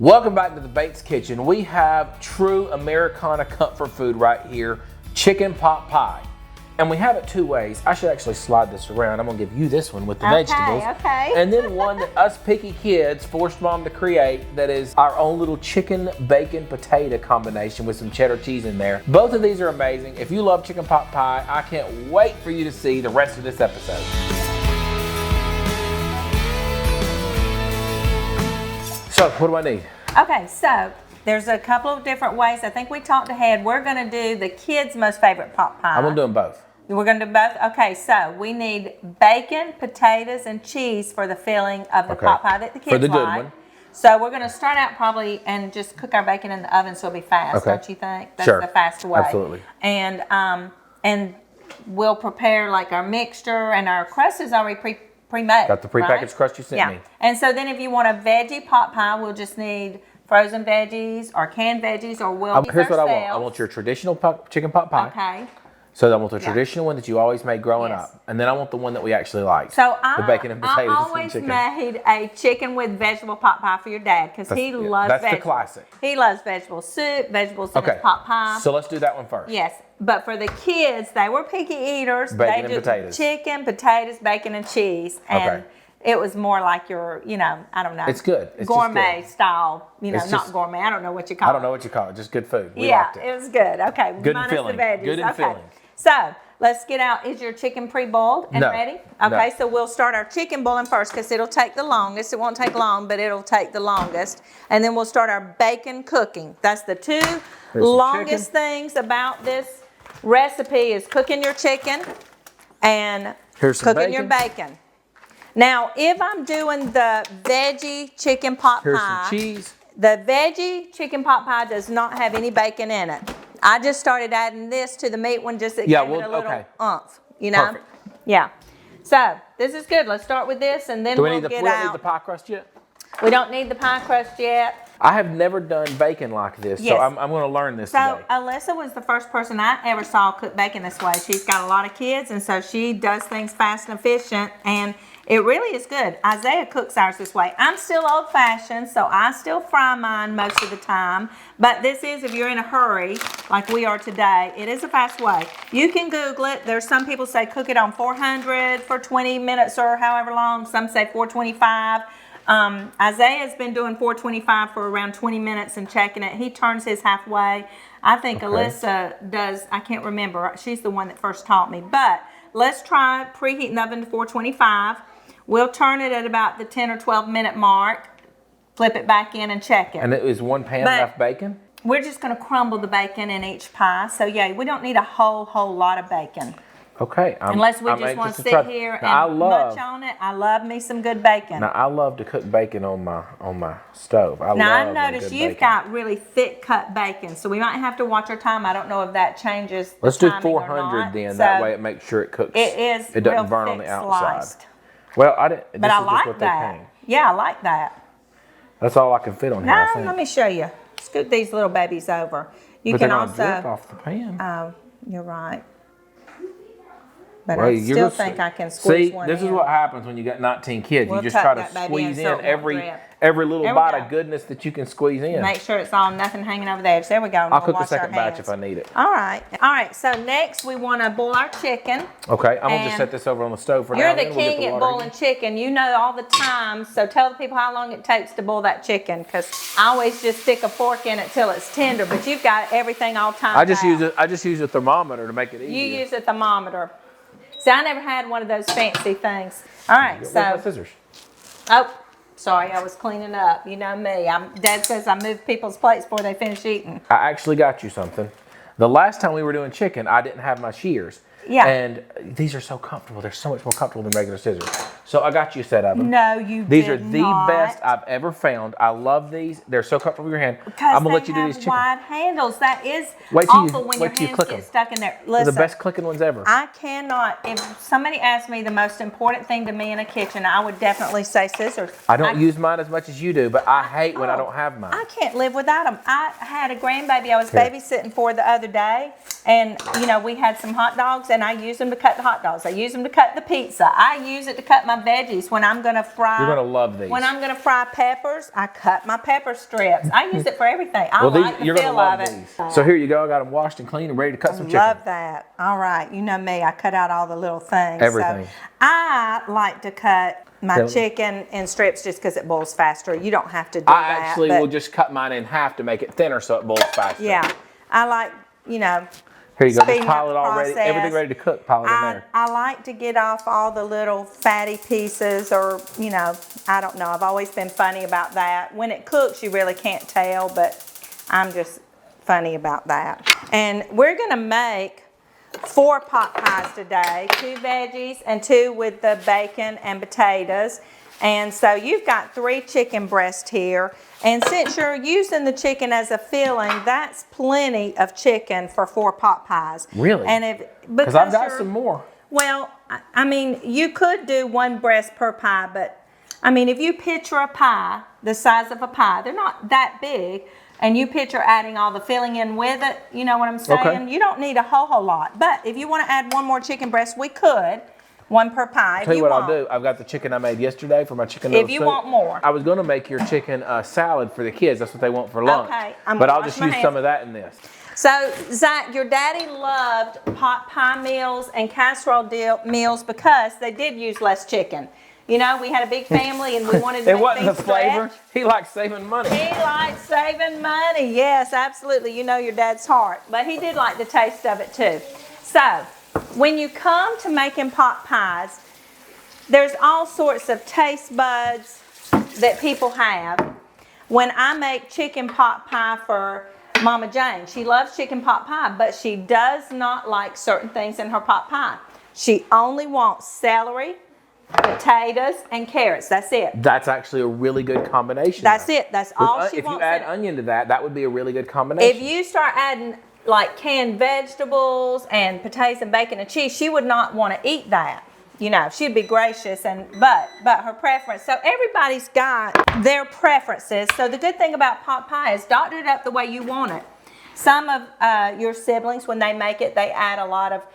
Welcome back to the Bates Kitchen. We have true Americana comfort food right here, chicken pot pie. And we have it two ways. I should actually slide this around. I'm gonna give you this one with the vegetables. Okay. And then one that us picky kids forced mom to create that is our own little chicken, bacon, potato combination with some cheddar cheese in there. Both of these are amazing. If you love chicken pot pie, I can't wait for you to see the rest of this episode. So, what do I need? Okay, so there's a couple of different ways. I think we talked ahead. We're going to do the kids' most favorite pot pie. I'm going to do them both. We're going to do both? Okay, so we need bacon, potatoes, and cheese for the filling of the pot pie that the kids like. For the good one. So we're going to start out probably and just cook our bacon in the oven so it'll be fast, don't you think? That's sure. the fast way. Absolutely. And we'll prepare like our mixture, and our crust is already pre-made. Got the prepackaged crust you sent me. And so then if you want a veggie pot pie, we'll just need frozen veggies or canned veggies, or we'll use Here's what I ourselves. want. I want your traditional chicken pot pie. Okay. So I want the traditional one that you always made growing up. And then I want the one that we actually like. So the bacon and potatoes I always and chicken. made a chicken with vegetable pot pie for your dad because he loves That's vegetables. the classic. He loves vegetable soup, vegetables in his pot pie. So let's do that one first. Yes. But for the kids, they were picky eaters. Bacon They and potatoes. Chicken, potatoes, bacon, and cheese. And it was more like your, I don't know. It's good. It's gourmet just good. style, not gourmet. I don't know what you call it. I don't know what you call it. Just good food. We yeah, liked it. It was good. Okay. Good minus and filling. The veggies. Good and filling. So let's get out. Is your chicken pre-boiled and ready? Okay, so we'll start our chicken boiling first because it'll take the longest. It won't take long, but it'll take the longest. And then we'll start our bacon cooking. That's the two longest things about this recipe is cooking your chicken and cooking your bacon. Now, if I'm doing the veggie chicken pot pie, here's some cheese. The veggie chicken pot pie does not have any bacon in it. I just started adding this to the meat one just to give it a little oomph, Perfect. Yeah. So, this is good. Let's start with this and then we'll get out. We don't need the pie crust yet? We don't need the pie crust yet. I have never done bacon like this, so I'm going to learn this today. So, Alyssa was the first person I ever saw cook bacon this way. She's got a lot of kids, and so she does things fast and efficient, and it really is good. Isaiah cooks ours this way. I'm still old-fashioned, so I still fry mine most of the time, but this is, if you're in a hurry, like we are today, it is a fast way. You can Google it. There's some people say cook it on 400 for 20 minutes or however long. Some say 425. Isaiah's been doing 425 for around 20 minutes and checking it. He turns his halfway. I think Alyssa does, I can't remember. She's the one that first taught me. But let's try preheating the oven to 425. We'll turn it at about the 10 or 12 minute mark. Flip it back in and check it. And it is one pan enough bacon? We're just going to crumble the bacon in each pie. So yeah, we don't need a whole lot of bacon. Okay. Unless we just want to sit here and munch on it. I love me some good bacon. Now I love to cook bacon on my stove. I noticed you've got really thick cut bacon, so we might have to watch our time. I don't know if that changes. Let's do 400 then. That way it makes sure it cooks. It doesn't burn on the outside. Sliced. Well, I didn't. But I like that. Yeah, I like that. That's all I can fit on here. I think. Let me show you. Scoot these little babies over. You can also drip off the pan. Oh, you're right. But I still think I can squeeze one in. This is what happens when you got 19 kids. You just try to squeeze in every little bite of goodness that you can squeeze in. Make sure it's all nothing hanging over the edge. There we go. I'll cook the second batch if I need it. All right. All right. So next we want to boil our chicken. Okay. I'm going to just set this over on the stove for now. You're the king at boiling chicken. You know all the time. So tell the people how long it takes to boil that chicken, because I always just stick a fork in it till it's tender. But you've got everything all timed I just use a thermometer to make it easier. You use a thermometer. See, I never had one of those fancy things. All right, Where's my scissors? Oh, sorry, I was cleaning up. You know me. Dad says I move people's plates before they finish eating. I actually got you something. The last time we were doing chicken, I didn't have my shears. Yeah. And these are so comfortable. They're so much more comfortable than regular scissors. So I got you a set of them. No, you These are the best I've ever found. I love these. They're so comfortable with your hand. I'm gonna let you do these chicken. Wide handles. That is awful when your hands get stuck in there. Listen, they're the best clicking ones ever. I cannot. If somebody asked me the most important thing to me in a kitchen, I would definitely say scissors. I don't use mine as much as you do, but I hate when I don't have mine. I can't live without them. I had a grandbaby I was babysitting for the other day. And, you know, we had some hot dogs, and I use them to cut the hot dogs. I use them to cut the pizza. I use it to cut my veggies when I'm going to fry. You're going to love these. When I'm going to fry peppers, I cut my pepper strips. I use it for everything. I like the feel of it. So here you go. I got them washed and clean and ready to cut some chicken. Love that. All right. You know me. I cut out all the little things. Everything. So I like to cut my chicken in strips just because it boils faster. You don't have to do that. I actually will just cut mine in half to make it thinner so it boils faster. Yeah. I like, you know, here you go. Just pile it all ready. Everything ready to cook. Pile it in there. I like to get off all the little fatty pieces, or, you know, I don't know. I've always been funny about that. When it cooks, you really can't tell, but I'm just funny about that. And we're going to make 4 pot pies today, 2 veggies and 2 with the bacon and potatoes. And so you've got 3 chicken breasts here. And since you're using the chicken as a filling, that's plenty of chicken for 4 pot pies. Really? And because I've got some more. Well, I mean, you could do 1 breast per pie, but I mean, if you picture a pie, the size of a pie, they're not that big, and you picture adding all the filling in with it, you know what I'm saying? Okay. You don't need a whole lot. But if you want to add 1 more chicken breast, we could. 1 per pie. Tell you what I'll do. I've got the chicken I made yesterday for my chicken noodle soup. If you want more. I was going to make your chicken salad for the kids. That's what they want for lunch. Okay. But I'll just use some of that in this. So, Zach, your daddy loved pot pie meals and casserole meals because they did use less chicken. You know, we had a big family and we wanted to make things stretch. It wasn't the flavor. He likes saving money. He likes saving money. Yes, absolutely. You know your dad's heart. But he did like the taste of it too. So, when you come to making pot pies, there's all sorts of taste buds that people have. When I make chicken pot pie for Mama Jane, she loves chicken pot pie, but she does not like certain things in her pot pie. She only wants celery, potatoes, and carrots. That's it. That's actually a really good combination. That's it. That's all she wants. If you add onion to that, that would be a really good combination. If you start adding like canned vegetables and potatoes and bacon and cheese, she would not want to eat that. You know, she'd be gracious, but her preference. So everybody's got their preferences. So the good thing about pot pie is doctor it up the way you want it. Some of your siblings, when they make it, they add a lot of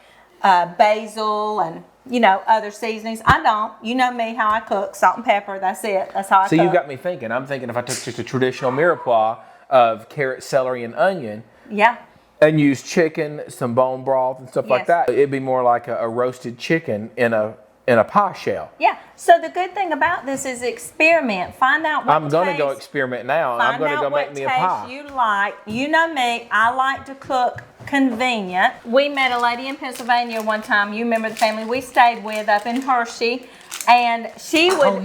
basil and, you know, other seasonings. I don't. You know me, how I cook. Salt and pepper. That's it. That's how I cook. So you got me thinking. I'm thinking if I took just a traditional mirepoix of carrot, celery, and onion. Yeah. And use chicken, some bone broth and stuff like that. It'd be more like a roasted chicken in a pie shell. Yeah. So the good thing about this is experiment. Find out what I'm going to go experiment now. I'm going to go make me a pie. You like. You know me. I like to cook convenient. We met a lady in Pennsylvania one time. You remember the family we stayed with up in Hershey. And she would,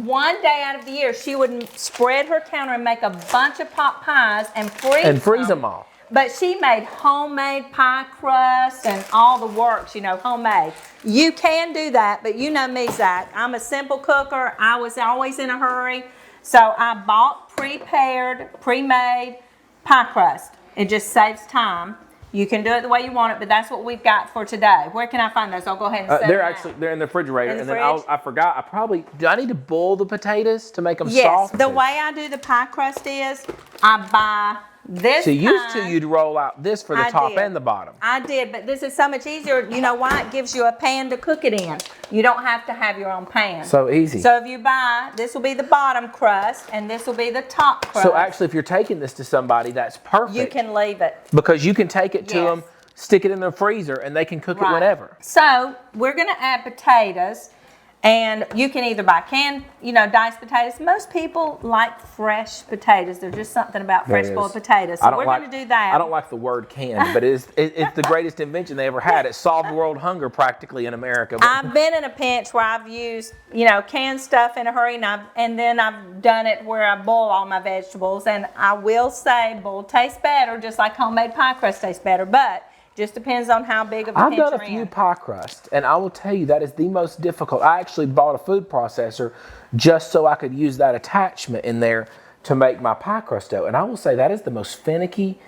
one day out of the year, she would spread her counter and make a bunch of pot pies and freeze them all. But she made homemade pie crust and all the works, you know, homemade. You can do that, but you know me, Zach. I'm a simple cooker. I was always in a hurry. So I bought prepared, pre-made pie crust. It just saves time. You can do it the way you want it, but that's what we've got for today. Where can I find those? I'll go ahead and set they're in the refrigerator. In the fridge? I forgot. Do I need to boil the potatoes to make them soft? Yes. The way I do the pie crust is I buy this. So used to you'd roll out this for the top and the bottom. I did, but this is so much easier. You know why? It gives you a pan to cook it in. You don't have to have your own pan. So easy. So if you buy, this will be the bottom crust and this will be the top crust. So actually if you're taking this to somebody, that's perfect. You can leave it. Because you can take it to them, stick it in the freezer, and they can cook it whenever. So we're going to add potatoes. And you can either buy canned, you know, diced potatoes. Most people like fresh potatoes. There's just something about fresh boiled potatoes. So we're going to do that. I don't like the word canned, but it's the greatest invention they ever had. It solved world hunger practically in America. I've been in a pinch where I've used, you know, canned stuff in a hurry, and then I've done it where I boil all my vegetables. And I will say boiled tastes better, just like homemade pie crust tastes better. But just depends on how big of a pinch you're in. I've done a few pie crusts, and I will tell you that is the most difficult. I actually bought a food processor just so I could use that attachment in there to make my pie crust dough. And I will say that is the most finicky,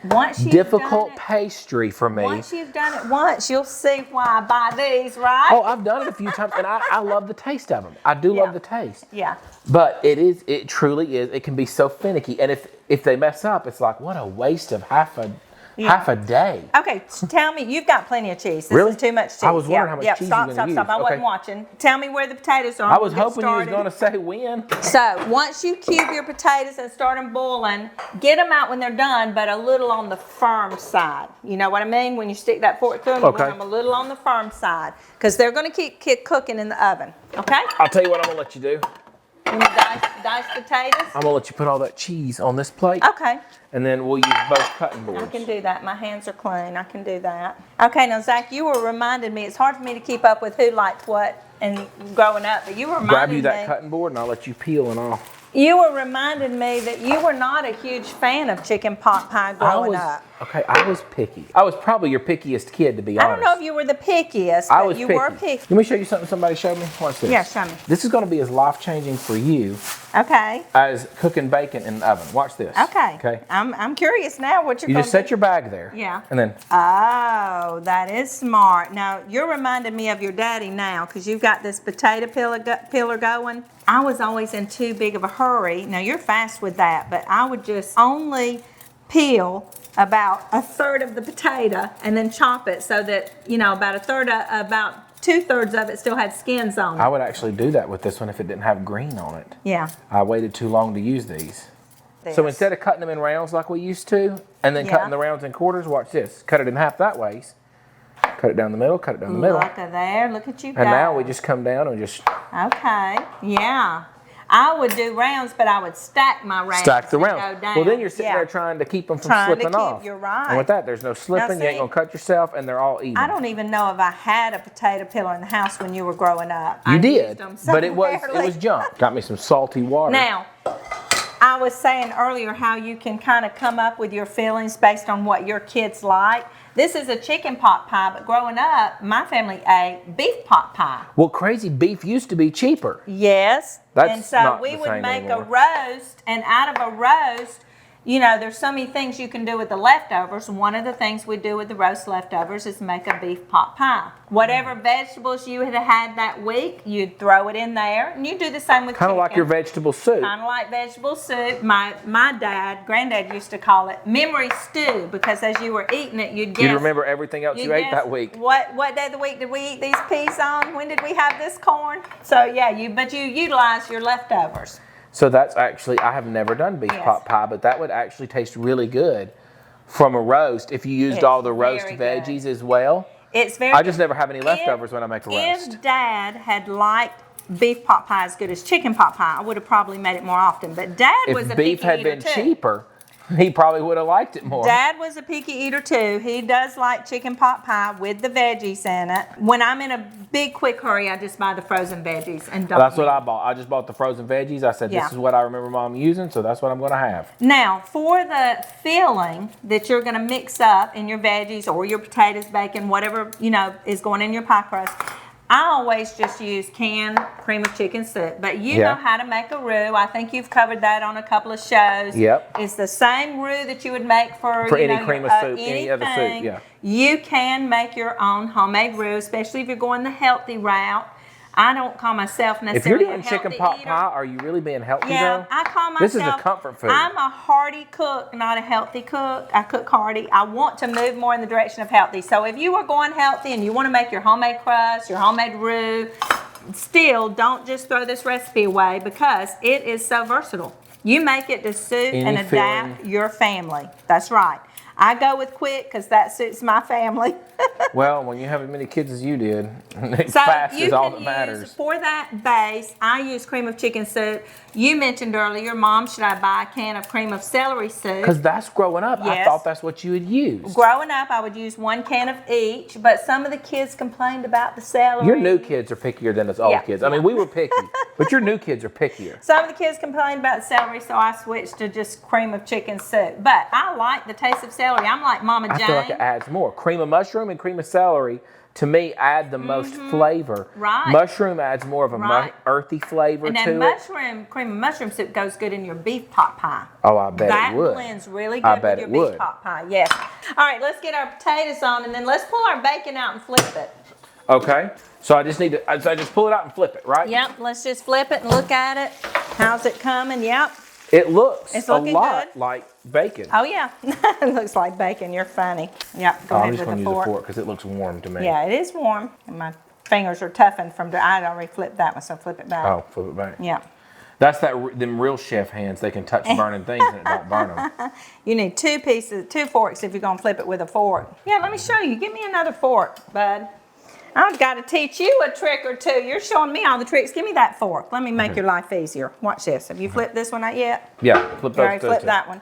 difficult pastry for me. Once you've done it once, you'll see why I buy these, right? Oh, I've done it a few times, and I love the taste of them. I do love the taste. Yeah. But it truly is. It can be so finicky, and if they mess up, it's like, what a waste of half a Half a day. Okay, tell me, you've got plenty of cheese. This Really? is too much cheese. I was wondering how much cheese stop, you're stop, gonna stop. use. I wasn't Okay. watching. Tell me where the potatoes are. I was We'll get hoping you was started. going to say when. So once you cube your potatoes and start them boiling, get them out when they're done, but a little on the firm side. You know what I mean? When you stick that fork through them, you want them a little on the firm side because they're going to keep cooking in the oven. Okay? I'll tell you what I'm going to let you do. You want to dice potatoes? I'm going to let you put all that cheese on this plate. Okay. And then we'll use both cutting boards. I can do that. My hands are clean. I can do that. Okay, now Zach, you were reminding me. It's hard for me to keep up with who liked what and growing up, but you were reminding Grab you that me. cutting board and I'll let you peel and all. You were reminding me that you were not a huge fan of chicken pot pie growing up. Okay, I was picky. I was probably your pickiest kid, to be honest. I don't know if you were the pickiest, I but was you picky. were picky. Let me show you something somebody showed me. Watch this. Yeah, show me. This is going to be as life-changing for you Okay. as cooking bacon in the oven. Watch this. Okay. Okay. I'm curious now what you're You going just to set your bag there. Yeah. And then Oh, that is smart. Now, you're reminding me of your daddy now because you've got this potato peeler going. I was always in too big of a hurry. Now, you're fast with that, but I would just only peel about a third of the potato and then chop it so that, you know, about 2/3 of it still had skins on it. I would actually do that with this one if it didn't have green on it. Yeah. I waited too long to use these. This. So instead of cutting them in rounds like we used to, and then cutting the rounds in quarters, watch this. Cut it in half that way. Cut it down the middle, cut it down the middle. Look at there, look at you go. And now we just come down and just Okay, yeah. I would do rounds, but I would stack my rounds. stack the and rounds. go down. Well, then you're sitting Yeah. there trying to keep them from Trying to slipping keep- off. you're right. And with that, there's no slipping. You ain't see, gonna cut yourself, and they're all even. I don't even know if I had a potato peeler in the house when you were growing up. You I did, used them so but it was rarely. junk. Got me some salty water. Now, I was saying earlier how you can kind of come up with your feelings based on what your kids like. This is a chicken pot pie, but growing up, my family ate beef pot pie. Well, crazy beef used to be cheaper. Yes. That's and so not we the would same make anymore. a roast, and out of a roast, you know, there's so many things you can do with the leftovers. One of the things we do with the roast leftovers is make a beef pot pie. Whatever vegetables you had had that week, you'd throw it in there, and you do the same with Kind of chicken. like your vegetable soup. Kind of like vegetable soup. My granddad used to call it memory stew because as you were eating it, you'd guess. You'd remember everything else you ate guess that week. What day of the week did we eat these peas on? When did we have this corn? So yeah, you utilize your leftovers. So that's actually, I have never done beef Yes. pot pie, but that would actually taste really good from a roast if you used It's all the roast very good. veggies as well. It's very. I just never have any leftovers when I make a roast. If Dad had liked beef pot pie as good as chicken pot pie, I would have probably made it more often. But Dad was If a beef picky had eater been too. cheaper, he probably would have liked it more. Dad was a picky eater too. He does like chicken pot pie with the veggies in it. When I'm in a big quick hurry, I just buy the frozen veggies and don't. That's what I bought. I just bought the frozen veggies. I said, Yeah. this is what I remember Mom using, so that's what I'm going to have. Now, for the filling that you're going to mix up in your veggies or your potatoes, bacon, whatever, you know, is going in your pie crust, I always just use canned cream of chicken soup. But you Yeah. know how to make a roux. I think you've covered that on a couple of shows. Yep. It's the same roux that you would make for For you any know, cream your, of soup, any other soup, anything. yeah. You can make your own homemade roux, especially if you're going the healthy route. I don't call myself If you're necessarily doing a chicken healthy pot eater. pie, are you really being healthy Yeah, though? I call myself. This is a comfort food. I'm a hearty cook, not a healthy cook. I cook hearty. I want to move more in the direction of healthy. So if you are going healthy and you want to make your homemade crust, your homemade roux, still don't just throw this recipe away because it is so versatile. You make it to suit Any and adapt filling. your family. That's right. I go with quick because that suits my family. Well, when you have as many kids as you did, So fast you is all can that use, matters. for that base, I use cream of chicken soup. You mentioned earlier, Mom, should I buy a can of cream of celery soup? Because that's growing up. I Yes. thought that's what you would use. Growing up, I would use 1 can of each, but some of the kids complained about the celery. Your new kids are pickier than us old Yeah. kids. I mean, we were picky, but your new kids are pickier. Some of the kids complained about celery, so I switched to just cream of chicken soup. But I like the taste of celery. I'm like Mama I Jane. feel like it adds more. Cream of mushroom and cream of celery, to me, add the most flavor. Right. Mushroom adds more of a Right. earthy flavor and to then it. cream of mushroom soup goes good in your beef pot pie. Oh, I bet That it would. blends really good I bet with your it beef would. pot pie. Yes. All right, let's get our potatoes on, and then let's pull our bacon out and flip it. Okay. So I just need to, so I just pull it out and flip it, right? Yep, let's just flip it and look at it. How's it coming? Yep. It looks It's a looking lot good. like bacon. Oh yeah, it looks like bacon. You're funny. Yep, go I'm ahead just with going the to use fork. a fork because it looks warm to me. Yeah, it is warm. And my fingers are toughened from I'd already flipped that one, so flip it back. Oh, flip it back. Yeah. That's them real chef hands. They can touch burning things and it don't burn them. You need two forks if you're gonna flip it with a fork. Yeah, let me show you. Give me another fork, bud. I've got to teach you a trick or two. You're showing me all the tricks. Give me that fork. Let me make your life easier. Watch this. Have you flipped this one out yet? Yeah, flip You already those flipped two. that one.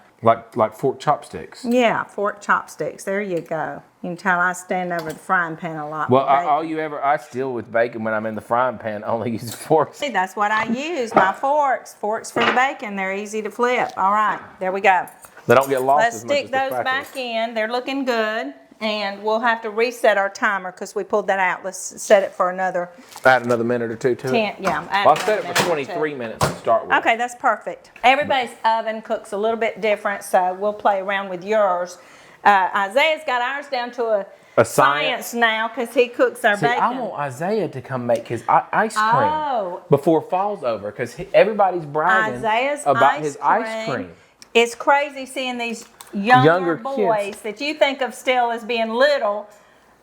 Like fork chopsticks. Yeah, fork chopsticks. There you go. You can tell I stand over the frying pan a lot. Well, with bacon. I steal with bacon when I'm in the frying pan. I only use forks. See, that's what I use, my forks. Forks for the bacon. They're easy to flip. All right, there we go. They don't get lost Let's as much as stick the those crackers. back in. They're looking good. And we'll have to reset our timer because we pulled that out. Let's set it for another Add another minute or two to 10. it. Yeah, I'll set it for 23 minutes to start with. Okay, that's perfect. Everybody's oven cooks a little bit different, so we'll play around with yours. Isaiah's got ours down to a science now because he cooks our See, bacon. I want Isaiah to come make his ice cream Oh. before fall's over because everybody's bragging Isaiah's about his ice cream. It's crazy seeing these younger boys kids. that you think of still as being little,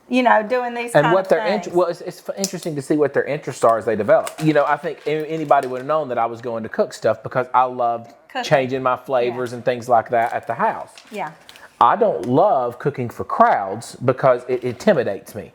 you know, doing these And kind what of their things. it's interesting to see what their interests are as they develop. You know, I think anybody would have known that I was going to cook stuff because I loved Cooking. changing my flavors and things like that at the house. Yeah. I don't love cooking for crowds because it intimidates me.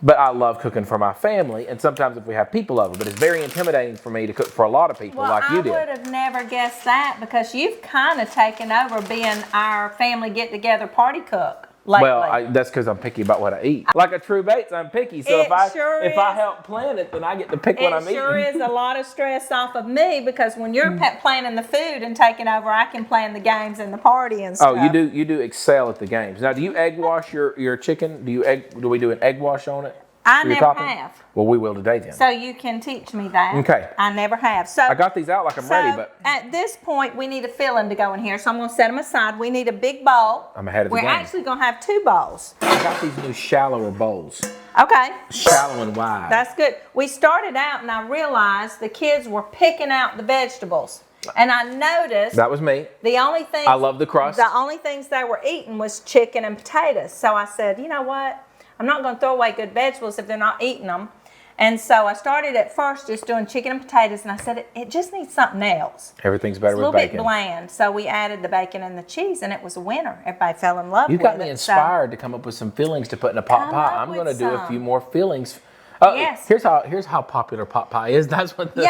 But I love cooking for my family, and sometimes if we have people over. But it's very intimidating for me to cook for a lot of people like you did. I would have never guessed that because you've kind of taken over being our family get-together party cook lately. Well, that's because I'm picky about what I eat. Like a true Bates, I'm picky. So if I help plan it, then I get to pick what I'm eating. It sure is a lot of stress off of me because when you're planning the food and taking over, I can plan the games and the party and stuff. Oh, you do excel at the games. Now, do you egg wash your chicken? Do we do an egg wash on it? I never have. Well, we will today then. So you can teach me that. Okay. I never have. So I got these out like I'm ready, but at this point we need a filling to go in here. So I'm going to set them aside. We need a big bowl. I'm ahead of the game. We're actually going to have 2 bowls. I got these new shallower bowls. Okay. Shallow and wide. That's good. We started out and I realized the kids were picking out the vegetables. And I noticed that was me. the only thing I love the crust. The only things they were eating was chicken and potatoes. So I said, you know what? I'm not going to throw away good vegetables if they're not eating them. And so I started at first just doing chicken and potatoes, and I said it just needs something else. Everything's better with bacon. It's a little bit bland. So we added the bacon and the cheese, and it was a winner. Everybody fell in love with it. You got me inspired to come up with some fillings to put in a pot pie. I'm going to do a few more fillings. Yes. Here's how popular pot pie is. That's what the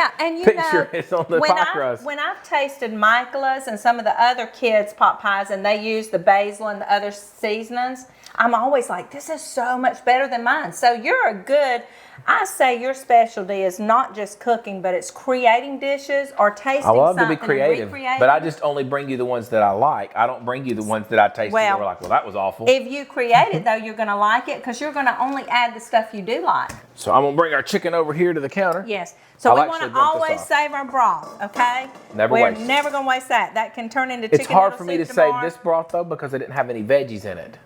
picture is on the pie crust. When I've tasted Michaela's and some of the other kids' pot pies, and they use the basil and the other seasonings, I'm always like, this is so much better than mine. So I say your specialty is not just cooking, but it's creating dishes or tasting something. I love to be creative, and recreating. but I just only bring you the ones that I like. I don't bring you the ones that I tasted and we're like, well, that was awful. If you create it, though, you're going to like it because you're going to only add the stuff you do like. So I'm going to bring our chicken over here to the counter. Yes. So we want to always save our broth, okay? We're never going to waste that. That can turn into chicken It's hard for noodle me to soup save tomorrow. this broth, though, because I didn't have any veggies in it.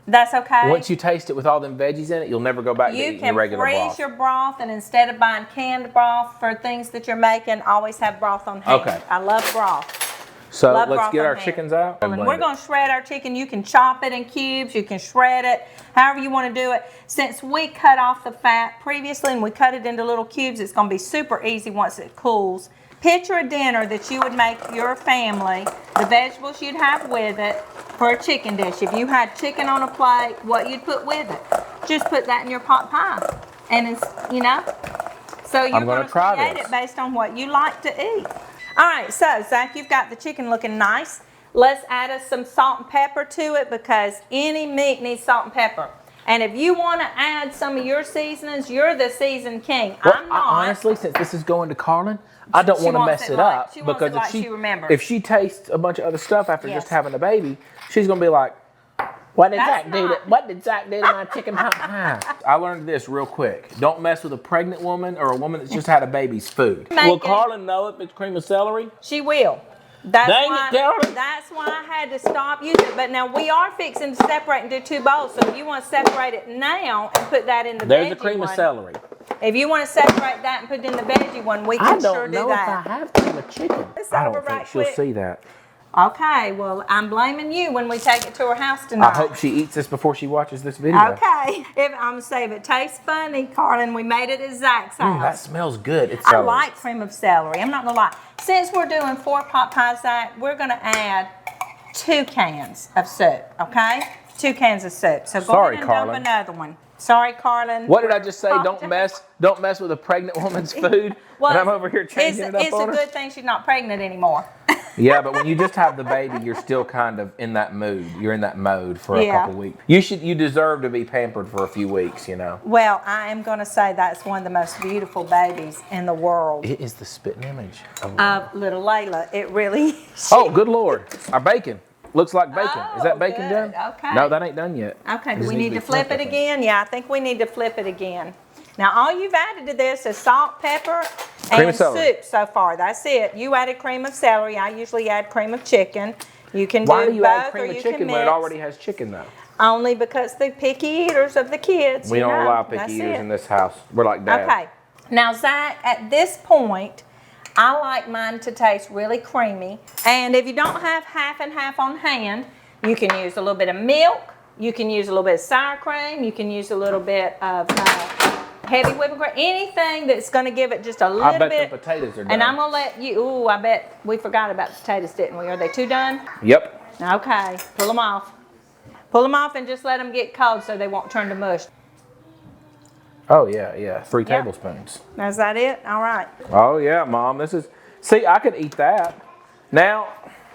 That's okay. Once you taste it with all them veggies in it, you'll never go back to eating your regular broth. You can freeze your broth, and instead of buying canned broth for things that you're making, always have broth on hand. Okay. I love broth. So let's get our chickens out. And we're going to shred our chicken. You can chop it in cubes. You can shred it, however you want to do it. Since we cut off the fat previously and we cut it into little cubes, it's going to be super easy once it cools. Picture a dinner that you would make your family, the vegetables you'd have with it for a chicken dish. If you had chicken on a plate, what you'd put with it. Just put that in your pot pie. And it's, so you're going to create it based on what you like to eat. All right, so Zach, you've got the chicken looking nice. Let's add us some salt and pepper to it because any meat needs salt and pepper. And if you want to add some of your seasonings, you're the seasoned king. Well, I'm not. Honestly, since this is going to Carlin, I don't want to mess it up because if she tastes a bunch of other stuff after just having a baby, she's going to be like, what did Zach do to my chicken pot pie? I learned this real quick. Don't mess with a pregnant woman or a woman that's just had a baby's food. Will Carlin know if it's cream of celery? She will. That's why I had to stop using it. But now we are fixing to separate and do 2 bowls. So if you want to separate it now and put that in the There's a cream of celery. If you want to separate that and put it in the veggie one, we can sure do that. I don't know if I have cream of chicken. I don't think she'll see that. Okay, well, I'm blaming you when we take it to her house tonight. I hope she eats this before she watches this video. Okay. If I'm gonna say if it tastes funny, Carlin, we made it at Zach's house. That smells good. It's I like cream of celery. I'm not gonna lie. Since we're doing 4 pot pies, Zach, we're gonna add 2 cans of soup. Okay, 2 cans of soup. So go ahead and dump another one. Sorry, Carlin. What did I just say? Don't mess with a pregnant woman's food. Well, and I'm over here changing it up It's a good thing she's not pregnant anymore. Yeah, but when you just have the baby, you're still kind of in that mood. You're in that mode for a couple weeks. You deserve to be pampered for a few weeks, you know. Well, I am going to say that's one of the most beautiful babies in the world. It is the spitting image of little Layla. It really. Oh, good Lord! Our bacon looks like bacon. Is that bacon good. done? Okay. No, that ain't done yet. Okay. Do we need to flip it again? Yeah, I think we need to flip it again. Now, all you've added to this is salt, pepper, and soup so far. That's it. You added cream of celery. I usually add cream of chicken. You can do both. Why do you add cream of chicken when it already has chicken, though? Only because the picky eaters of the kids. We don't allow picky eaters in this house. We're like Dad. Okay. Now, Zach, at this point, I like mine to taste really creamy. And if you don't have half and half on hand, you can use a little bit of milk. You can use a little bit of sour cream. You can use a little bit of heavy whipping cream. Anything that's going to give it just a little bit. I bet the potatoes are done. And I'm going to let you, I bet we forgot about the potatoes, didn't we? Are they 2 done? Yep. Okay. Pull them off. Pull them off and just let them get cold so they won't turn to mush. Oh, yeah. 3 tablespoons. Is that it? All right. Oh, yeah, Mom. See, I could eat that. Now,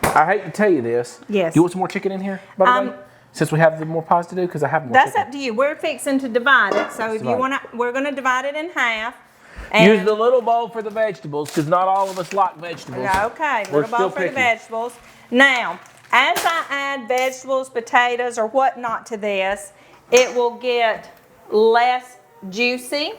I hate to tell you this. Yes. Do you want some more chicken in here, by the way? Since we have more pies to do, because I have more That's chicken. up to you. We're fixing to divide it. So if you want to, we're going to divide it in half. And use the little bowl for the vegetables, because not all of us like vegetables. Okay, little bowl for the vegetables. Now, as I add vegetables, potatoes, or whatnot to this, it will get less juicy.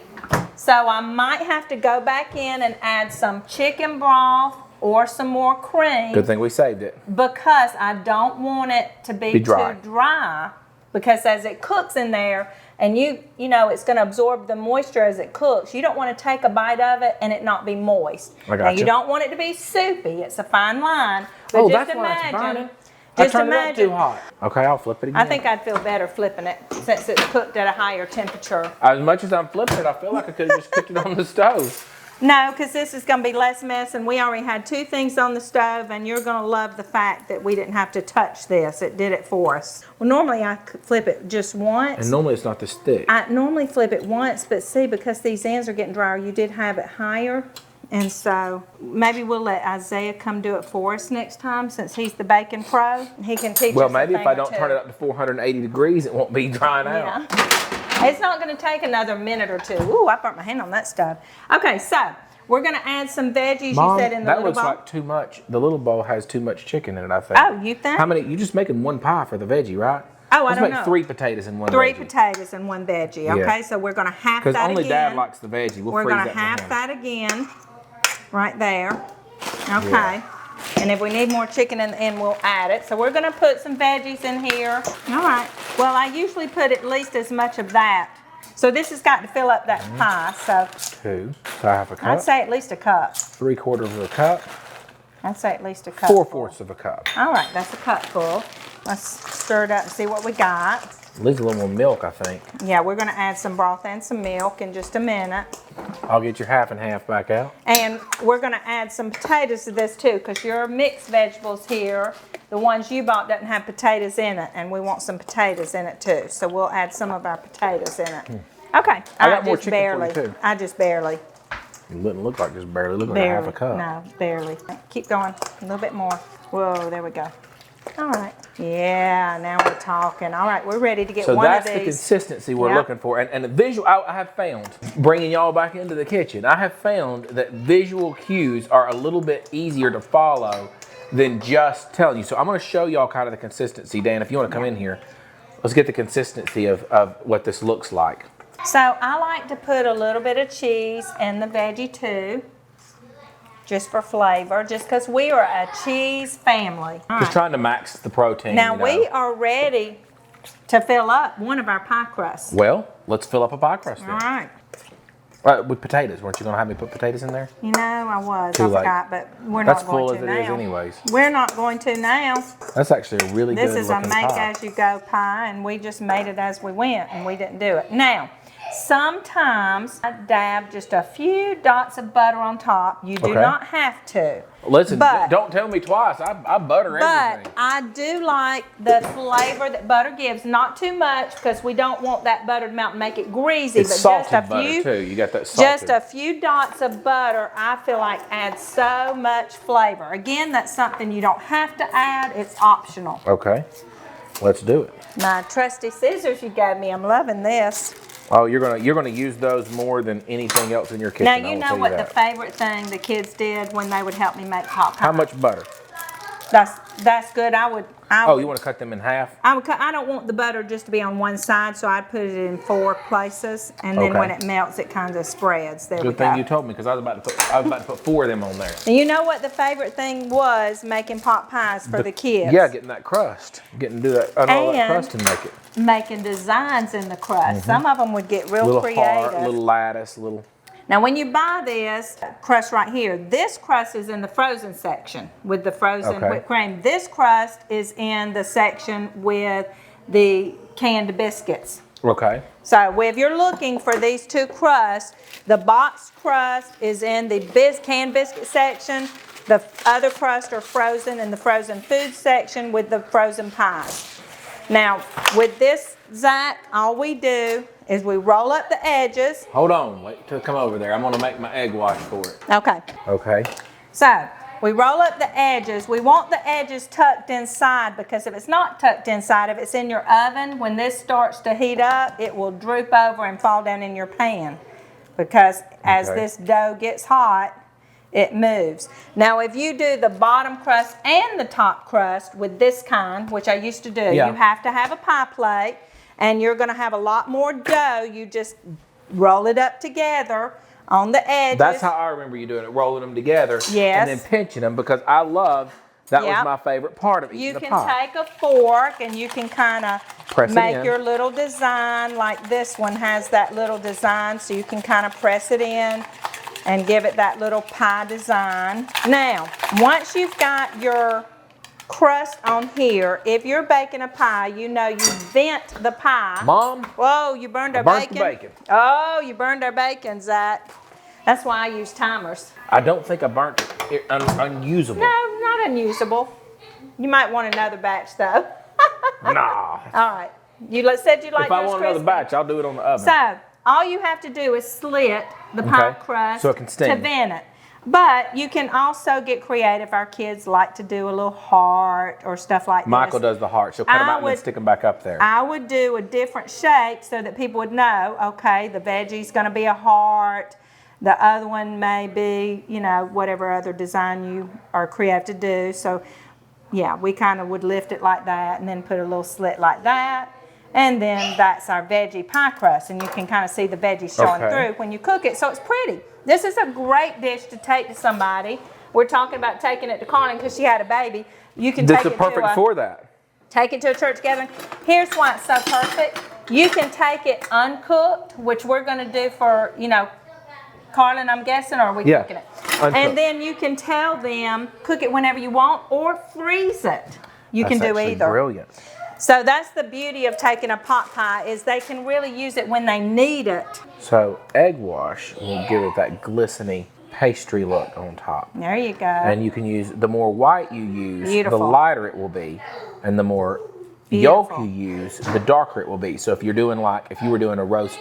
So I might have to go back in and add some chicken broth or some more cream. Good thing we saved it. Because I don't want it to be too dry. Because as it cooks in there, and you know it's going to absorb the moisture as it cooks, you don't want to take a bite of it and it not be moist. Now you don't want it to be soupy. It's a fine line. But just that's why it's burning. Just I turned it up too hot. Okay, I'll flip it again. I think I'd feel better flipping it since it's cooked at a higher temperature. As much as I'm flipping it, I feel like I could have just cooked it on the stove. No, because this is going to be less mess, and we already had 2 things on the stove, and you're going to love the fact that we didn't have to touch this. It did it for us. Well, normally I flip it just once. And normally it's not this thick. I normally flip it once, but see, because these ends are getting drier, you did have it higher. And so maybe we'll let Isaiah come do it for us next time, since he's the bacon pro. He can teach us. Well, maybe if I don't turn it up to 480 degrees, it won't be drying out. It's not going to take another minute or 2. Ooh, I burnt my hand on that stuff. Okay, so we're going to add some veggies. Mom, you said in the little bowl. That looks like too much. The little bowl has too much chicken in it, I think. Oh, you think? How many? You're just making 1 pie for the veggie, right? Oh, I don't know. Let's make 3 potatoes and 1 veggie. 3 potatoes and 1 veggie. Okay, so we're going to half that again. Because only Dad likes the veggie. We're going to half that again, right there. Okay. Yeah. And if we need more chicken in the end, we'll add it. So we're going to put some veggies in here. All right. Well, I usually put at least as much of that. So this has got to fill up that pie. So 2. So half a cup. I'd say at least a cup. 3/4 of a cup. I'd say at least a cup. 4/4 of a cup. All right, that's a cup full. Let's stir it up and see what we got. Leaves a little more milk, I think. Yeah, we're going to add some broth and some milk in just a minute. I'll get your half and half back out. And we're going to add some potatoes to this too, because your mixed vegetables here, the ones you bought doesn't have potatoes in it, and we want some potatoes in it too. So we'll add some of our potatoes in it. Okay. I got more chicken for you too. I just barely. It wouldn't look like just barely. Look like half a cup. No, barely. Keep going. A little bit more. Whoa, there we go. All right. Yeah, now we're talking. All right, we're ready to get one of these. So that's the consistency we're looking for. And the visual, I have found, bringing y'all back into the kitchen, I have found that visual cues are a little bit easier to follow than just telling you. So I'm going to show y'all kind of the consistency. Dan, if you want to come in here, let's get the consistency of what this looks like. So I like to put a little bit of cheese in the veggie too. Just for flavor, just because we are a cheese family. Just trying to max the protein. Now we are ready to fill up one of our pie crusts. Well, let's fill up a pie crust then. All right. With potatoes, weren't you going to have me put potatoes in there? You know, I was. Too I late. forgot, but we're That's not going full to as it now. is anyways. We're not going to now. That's actually a really good This is a looking make pie. as you go pie, and we just made it as we went, and we didn't do it. Now, sometimes I dab just a few dots of butter on top. You do not have to. Listen, but, don't tell me twice. I butter everything. But I do like the flavor that butter gives. Not too much, because we don't want that butter to melt and make it greasy. It's but just a butter few, too. You got that salted. Just a few dots of butter, I feel like adds so much flavor. Again, that's something you don't have to add. It's optional. Okay, let's do it. My trusty scissors you gave me. I'm loving this. Oh, you're gonna use those more than anything else in your kitchen. Now you know what the favorite thing the kids did when they would help me make pot pie. How much butter? That's good. You want to cut them in half? I don't want the butter just to be on one side, so I'd put it in 4 places, and then when it melts, it kind of spreads. There we go. Good thing you told me, because I was about to put 4 of them on there. And you know what the favorite thing was making pot pies for the kids? Yeah, getting that crust, getting to do that all that crust and make it. Making designs in the crust. Some of them would get real creative. Heart, little lattice, little. Now, when you buy this crust right here, this crust is in the frozen section with the frozen whipped cream. This crust is in the section with the canned biscuits. Okay. So, if you're looking for these 2 crusts, the boxed crust is in the canned biscuit section. The other crusts are frozen in the frozen food section with the frozen pies. Now, with this, Zach, all we do is we roll up the edges. Hold on, wait till I come over there. I'm gonna make my egg wash for it. Okay. Okay. So, we roll up the edges. We want the edges tucked inside, because if it's not tucked inside, if it's in your oven, when this starts to heat up, it will droop over and fall down in your pan. Because as this dough gets hot, it moves. Now, if you do the bottom crust and the top crust with this kind, which I used to do, you have to have a pie plate, and you're going to have a lot more dough. You just roll it up together on the edges. That's how I remember you doing it, rolling them together. Yes. And then pinching them, because I love, that was my favorite part of eating the pie. You can take a fork and you can kind of make your little design, like this one has that little design, so you can kind of press it in and give it that little pie design. Now, once you've got your crust on here, if you're baking a pie, you know you vent the pie. Mom? Whoa, you burned our bacon? The bacon. Oh, you burned our bacon, Zach. That's why I use timers. I don't think I burnt it unusable. No, not unusable. You might want another batch, though. Nah. All right. You said you like If I yours want another crispy. batch, I'll do it on the oven. So, all you have to do is slit the pie crust so it can steam. to vent it. But you can also get creative. Our kids like to do a little heart or stuff like Michael this. does the heart. She'll cut them out and then stick them back up there. I would do a different shape so that people would know, okay, the veggie's going to be a heart. The other one may be, you know, whatever other design you are creative to do. So, yeah, we kind of would lift it like that and then put a little slit like that. And then that's our veggie pie crust. And you can kind of see the veggies showing through when you cook it. So it's pretty. This is a great dish to take to somebody. We're talking about taking it to Carmen because she had a baby. You can take it to perfect for that. Take it to a church gathering. Here's why it's so perfect. You can take it uncooked, which we're going to do for, you know, Carlin, I'm guessing, or are we cooking it? Uncooked. And then you can tell them, cook it whenever you want or freeze it. You can do either. Brilliant. So that's the beauty of taking a pot pie, is they can really use it when they need it. So egg wash will give it that glistening pastry look on top. There you go. And you can use, the more white you use, Beautiful. the lighter it will be. And the more yolk you use, the darker it will be. So if you're doing if you were doing a roast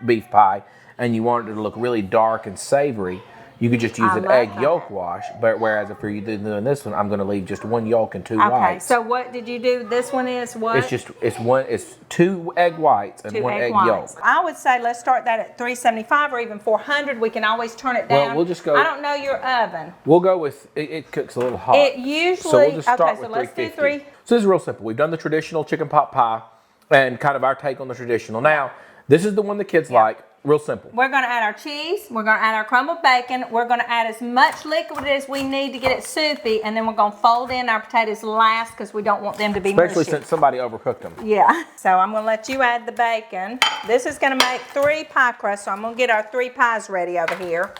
beef pie and you wanted it to look really dark and savory, you could just use an egg yolk wash. But whereas if you're doing this one, I'm going to leave just 1 yolk and 2 whites. Okay, so what did you do? This one is what? It's 2 egg whites and 1 egg yolk. I would say let's start that at 375 or even 400. We can always turn it down. Well, we'll just go. I don't know your oven. We'll go with it cooks a little hot. It usually. So we'll just start with so let's do 350. So this is real simple. We've done the traditional chicken pot pie and kind of our take on the traditional. Now, this is the one the kids like. Real simple. We're going to add our cheese. We're going to add our crumbled bacon. We're going to add as much liquid as we need to get it soupy, and then we're going to fold in our potatoes last because we don't want them to be Especially mushy. since somebody overcooked them. Yeah. So I'm going to let you add the bacon. This is going to make 3 pie crusts, so I'm going to get our 3 pies ready over here.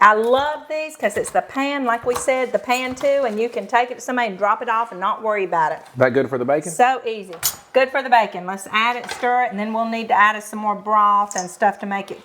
I love these because it's the pan, like we said, the pan too, and you can take it to somebody and drop it off and not worry about it. That good for the bacon? So easy. Good for the bacon. Let's add it, stir it, and then we'll need to add some more broth and stuff to make it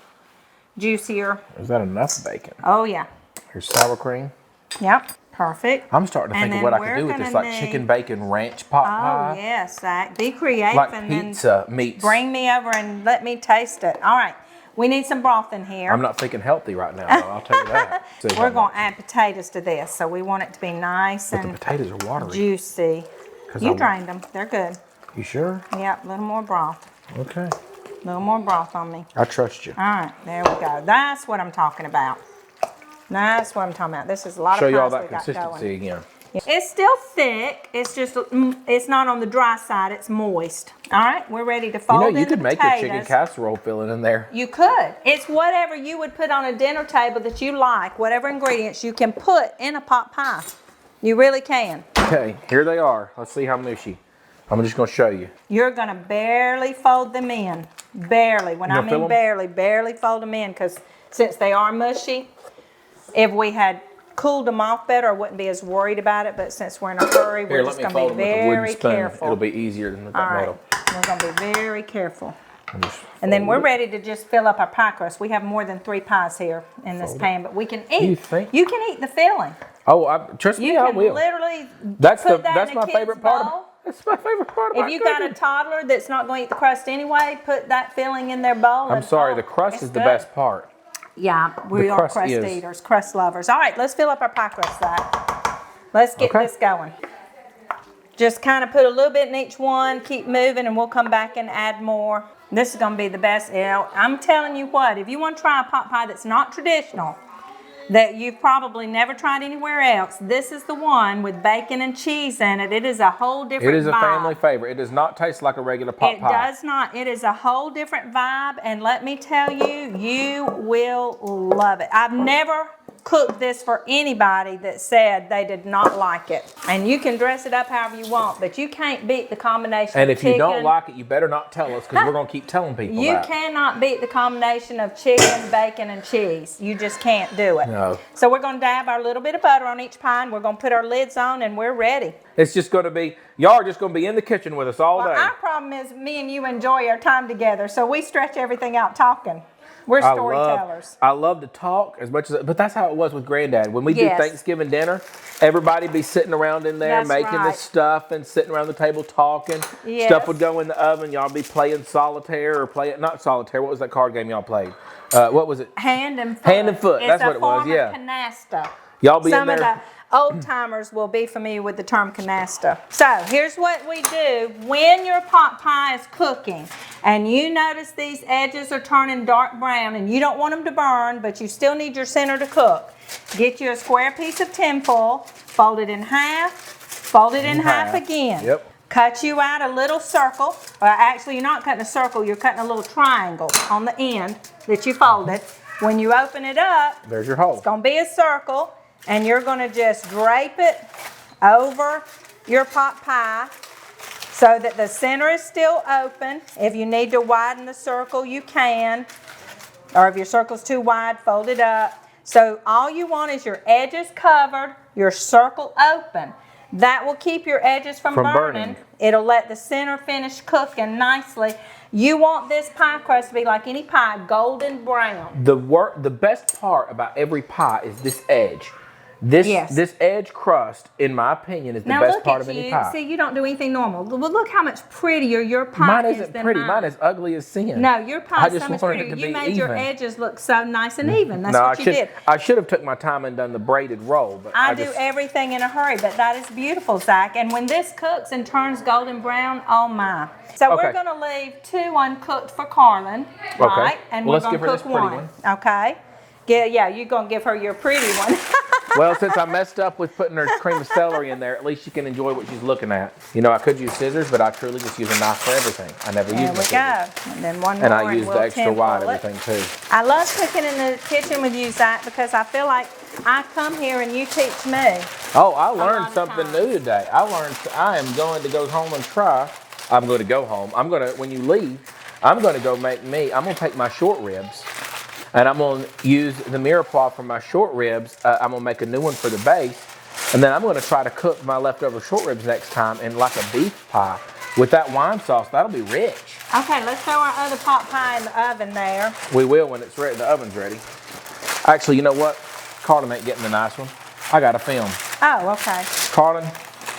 juicier. Is that enough bacon? Oh, yeah. Here's sour cream. Yep. Perfect. I'm starting to think of what I could do with this, like chicken bacon ranch pot pie. Oh, yes, Zach. Be creative. Like and pizza then meats. bring me over and let me taste it. All right. We need some broth in here. I'm not thinking healthy right now, though. I'll tell you that. We're going to add potatoes to this, so we want it to be nice but and the potatoes are watery. juicy. You drained them. They're good. You sure? Yep, a little more broth. Okay. A little more broth on me. I trust you. All right, there we go. That's what I'm talking about. That's what I'm talking about. This is a lot Show of you all pies that we got consistency going. again. It's still thick. It's just, it's not on the dry side. It's moist. All right, we're ready to fold in the You could make your potatoes. chicken casserole filling in there. You could. It's whatever you would put on a dinner table that you like, whatever ingredients you can put in a pot pie. You really can. Okay, here they are. Let's see how mushy. I'm just going to show you. You're going to barely fold them in. Barely. When I mean barely fold them in, because since they are mushy, if we had cooled them off better, I wouldn't be as worried about it, but since we're in a hurry, we're just going to be very careful. It'll be easier than with that metal. We're going to be very careful. And then we're ready to just fill up our pie crust. We have more than 3 pies here in this pan, but we can eat. You can eat the filling. Oh, trust me, I will. You can literally That's my favorite part. That's my favorite part about If you got a toddler that's not going to eat the crust anyway, put that filling in their bowl. I'm sorry, the crust is the best part. Yeah, we are crust eaters, crust lovers. All right, let's fill up our pie crust, Zach. Let's get this going. Just kind of put a little bit in each one, keep moving, and we'll come back and add more. This is going to be the best. You know, I'm telling you what, if you want to try a pot pie that's not traditional, that you've probably never tried anywhere else, this is the one with bacon and cheese in it. It is a whole different vibe. It is a family favorite. It does not taste like a regular pot pie. It does not. It is a whole different vibe, and let me tell you, you will love it. I've never cooked this for anybody that said they did not like it. And you can dress it up however you want, but you can't beat the combination and of chicken. if you don't like it, you better not tell us, because we're going to keep telling people You cannot beat the combination of chicken, bacon, and cheese. You just can't do it. No. So we're going to dab our little bit of butter on each pie, and we're going to put our lids on, and we're ready. It's just going to be, y'all are just going to be in the kitchen with us all day. Our problem is me and you enjoy our time together, so we stretch everything out talking. We're storytellers. I love to talk as much as, but that's how it was with Granddad. When we do Thanksgiving dinner, everybody be sitting around in there making the stuff and sitting around the table talking. Yes. Stuff would go in the oven. Y'all be playing solitaire or not solitaire. What was that card game y'all played? What was it? Hand and foot. Hand and foot. That's what it was. Yeah. It's a form of canasta. Y'all be Some in there. of the old timers will be familiar with the term canasta. So here's what we do when your pot pie is cooking and you notice these edges are turning dark brown and you don't want them to burn, but you still need your center to cook. Get you a square piece of tinfoil, fold it in half, fold it in half again. Yep. Cut you out a little circle. Actually, you're not cutting a circle, you're cutting a little triangle on the end that you folded. When you open it up, there's your hole. It's going to be a circle. And you're going to just drape it over your pot pie so that the center is still open. If you need to widen the circle, you can. Or if your circle's too wide, fold it up. So all you want is your edges covered, your circle open. That will keep your edges from burning. It'll let the center finish cooking nicely. You want this pie crust to be like any pie, golden brown. The best part about every pie is this edge. This edge crust, in my opinion, is the best part of any pie. See, you don't do anything normal. Well, look how much prettier your pie mine is isn't than pretty. Mine. Mine is ugly as sin. No, your pie is so much prettier. It to you be made your edges look so nice and even. That's what you did. I should have took my time and done the braided roll. But I do everything in a hurry, but that is beautiful, Zach. And when this cooks and turns golden brown, oh my. So we're going to leave 2 uncooked for Carlin, right? And we're going to cook one. Okay. Yeah, you're going to give her your pretty one. Well, since I messed up with putting her cream of celery in there, at least she can enjoy what she's looking at. You know, I could use scissors, but I truly just use a knife for everything. I never use my scissors. There we go. And then one more, And I use we'll the extra wide temple it. everything too. I love cooking in the kitchen with you, Zach, because I feel like I come here and you teach me. Oh, I learned of something times. new today. I am going to go home and try. I'm going to go home. When you leave, I'm going to go I'm going to take my short ribs and I'm going to use the mirepoix for my short ribs. I'm going to make a new one for the base. And then I'm going to try to cook my leftover short ribs next time in like a beef pie. With that wine sauce, that'll be rich. Okay, let's throw our other pot pie in the oven there. We will when it's ready. The oven's ready. Actually, you know what? Carlin ain't getting the nice one. I got a film. Oh, okay. Carlin,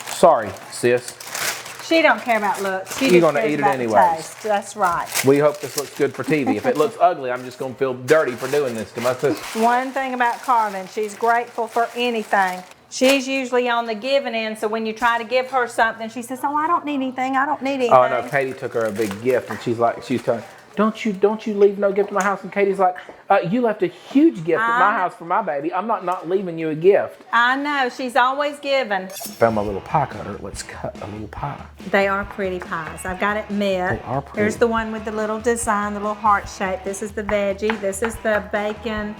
sorry, sis. She don't care about looks. She You're just gonna cares eat it about the anyways. taste. That's right. We hope this looks good for TV. If it looks ugly, I'm just gonna feel dirty for doing this to my sister. One thing about Carlin, she's grateful for anything. She's usually on the giving end, so when you try to give her something, she says, "Oh, I don't need anything. I don't need anything." Oh no, Katie took her a big gift, and she's telling, don't you leave no gift in my house. And Katie's like, you left a huge gift at my house for my baby. I'm not leaving you a gift. I know, she's always giving. Found my little pie cutter. Let's cut a little pie. They are pretty pies. I've got to admit. They are pretty. Here's the one with the little design, the little heart shape. This is the veggie. This is the bacon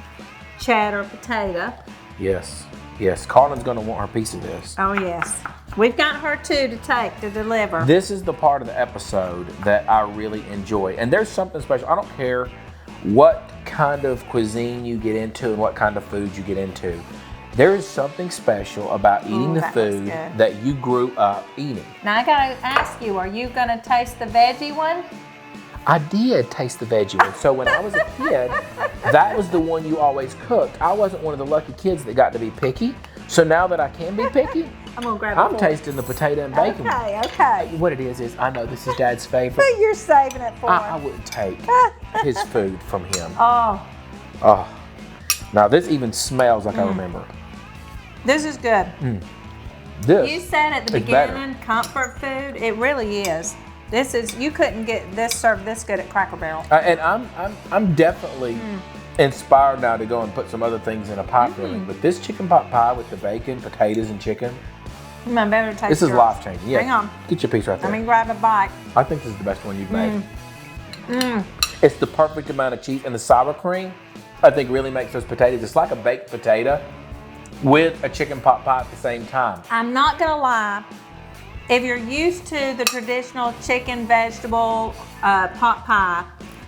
cheddar potato. Yes. Carlin's gonna want her piece of this. Oh yes. We've got her too to take to deliver. This is the part of the episode that I really enjoy. And there's something special. I don't care what kind of cuisine you get into and what kind of food you get into. There is something special about eating the food that you grew up eating. Now I gotta ask you, are you gonna taste the veggie one? I did taste the veggie one. So when I was a kid, that was the one you always cooked. I wasn't one of the lucky kids that got to be picky. So now that I can be picky, I'm gonna grab I'm tasting the potato and bacon. Okay. What it is I know this is Dad's favorite. You're saving it for I him. wouldn't take his food from him. Oh, Now this even smells like I remember. this is good. This You said at the is better. beginning, comfort food. It really is. You couldn't get this served this good at Cracker Barrel. And I'm definitely inspired now to go and put some other things in a pie filling. But this chicken pot pie with the bacon, potatoes, and chicken. I better taste This is yours. life changing. Yeah. Hang on. Get your piece right there. Let me grab a bite. I think this is the best one you've made. It's the perfect amount of cheese, and the sour cream I think really makes those potatoes. It's like a baked potato with a chicken pot pie at the same time. I'm not gonna lie. If you're used to the traditional chicken vegetable pot pie,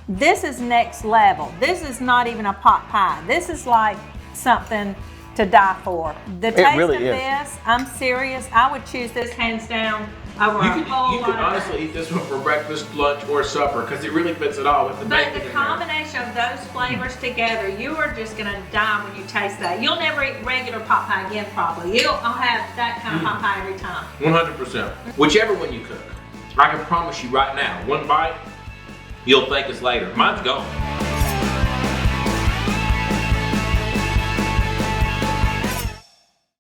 this is next level. This is not even a pot pie. This is like something to die for. The taste really of is. this, I'm serious. I would choose this hands down over a whole lot of things. eat this one for breakfast, lunch, or supper because it really fits it all with the But the combination of those flavors together, you are just gonna die when you taste that. You'll never eat regular pot pie again, probably. You'll have that kind of pot pie every time. 100%. Whichever one you cook, I can promise you right now, one bite, you'll thank us later. Mine's gone.